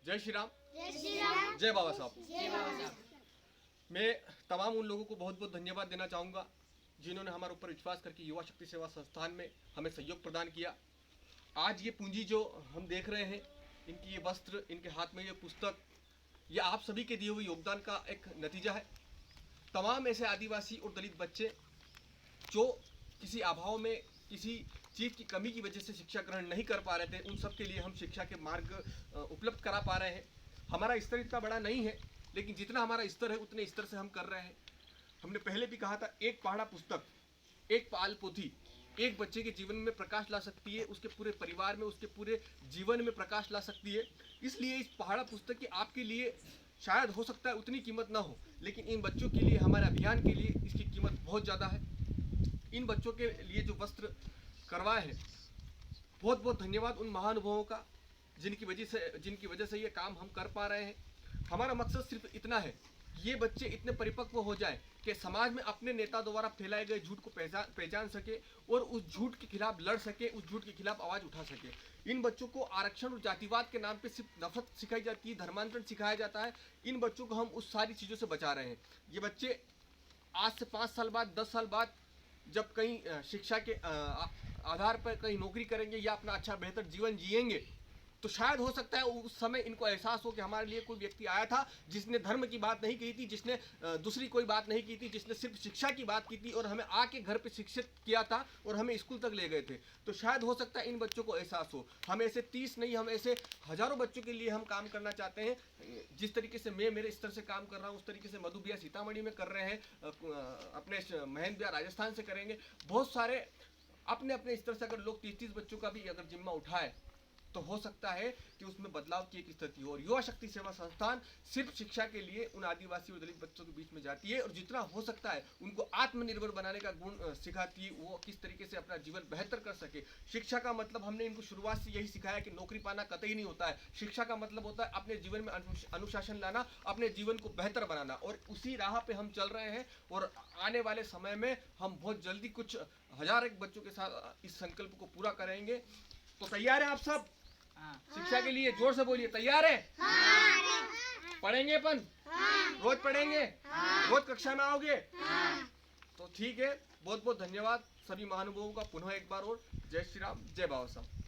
जय श्री राम। जय श्री राम। जय बाबा साहब। जय बाबा साहब। मैं तमाम उन लोगों को बहुत बहुत धन्यवाद देना चाहूँगा जिन्होंने हमारे ऊपर विश्वास करके युवा शक्ति सेवा संस्थान में हमें सहयोग प्रदान किया। आज ये पूंजी जो हम देख रहे हैं, इनकी ये वस्त्र, इनके हाथ में ये पुस्तक, ये आप सभी के दिए हुए योगदान का एक नतीजा है। तमाम ऐसे आदिवासी और दलित बच्चे जो किसी अभाव में, किसी चीज़ की कमी की वजह से शिक्षा ग्रहण नहीं कर पा रहे थे, उन सब के लिए हम शिक्षा के मार्ग उपलब्ध करा पा रहे हैं। हमारा स्तर इतना बड़ा नहीं है, लेकिन जितना हमारा स्तर है उतने स्तर से हम कर रहे हैं। हमने पहले भी कहा था, एक पहाड़ा पुस्तक, एक पाल पोथी एक बच्चे के जीवन में प्रकाश ला सकती है, उसके पूरे परिवार में, उसके पूरे जीवन में प्रकाश ला सकती है। इसलिए इस पहाड़ा पुस्तक की आपके लिए शायद हो सकता है उतनी कीमत ना हो, लेकिन इन बच्चों के लिए, हमारे अभियान के लिए इसकी कीमत बहुत ज़्यादा है। इन बच्चों के लिए जो वस्त्र करवाए हैं, बहुत बहुत धन्यवाद उन महानुभावों का जिनकी वजह से ये काम हम कर पा रहे हैं। हमारा मकसद सिर्फ इतना है, ये बच्चे इतने परिपक्व हो जाए कि समाज में अपने नेता द्वारा फैलाए गए झूठ को पहचान सके और उस झूठ के खिलाफ लड़ सके, उस झूठ के खिलाफ आवाज़ उठा सके। इन बच्चों को आरक्षण और जातिवाद के नाम पे सिर्फ नफरत सिखाई जाती है, धर्मांतरण सिखाया जाता है। इन बच्चों को हम उस सारी चीज़ों से बचा रहे हैं। ये बच्चे आज से 5 साल बाद, 10 साल बाद जब कहीं शिक्षा के आधार पर कहीं नौकरी करेंगे या अपना अच्छा बेहतर जीवन जिएंगे, तो शायद हो सकता है उस समय इनको एहसास हो कि हमारे लिए कोई व्यक्ति आया था जिसने धर्म की बात नहीं की थी, जिसने दूसरी कोई बात नहीं की थी, जिसने सिर्फ शिक्षा की बात की थी और हमें आके घर पे शिक्षित किया था और हमें स्कूल तक ले गए थे। तो शायद हो सकता है इन बच्चों को एहसास हो। हम ऐसे 30 नहीं, हम ऐसे हज़ारों बच्चों के लिए हम काम करना चाहते हैं। जिस तरीके से मैं मेरे स्तर से काम कर रहा हूँ, उस तरीके से मधु भैया सीतामढ़ी में कर रहे हैं, अपने महेंद्र भैया राजस्थान से करेंगे। बहुत सारे अपने अपने स्तर से अगर लोग 30-30 बच्चों का भी अगर जिम्मा उठाए तो हो सकता है कि उसमें बदलाव की एक स्थिति हो। और युवा शक्ति सेवा संस्थान सिर्फ शिक्षा के लिए उन आदिवासी और दलित बच्चों के बीच में जाती है और जितना हो सकता है उनको आत्मनिर्भर बनाने का गुण सिखाती है, वो किस तरीके से अपना जीवन बेहतर कर सके। शिक्षा का मतलब हमने इनको शुरुआत से यही सिखाया कि नौकरी पाना कतई नहीं होता है। शिक्षा का मतलब होता है अपने जीवन में अनुशासन लाना, अपने जीवन को बेहतर बनाना, और उसी राह पे हम चल रहे हैं। और आने वाले समय में हम बहुत जल्दी कुछ हजार एक बच्चों के साथ इस संकल्प को पूरा करेंगे। तो तैयार हैं आप सब शिक्षा के लिए? जोर से बोलिए, तैयार है? पढ़ेंगे अपन? रोज पढ़ेंगे? रोज कक्षा में आओगे? तो ठीक है। बहुत बहुत धन्यवाद सभी महानुभावों का पुनः एक बार और। जय श्री राम, जय बाबा साहब।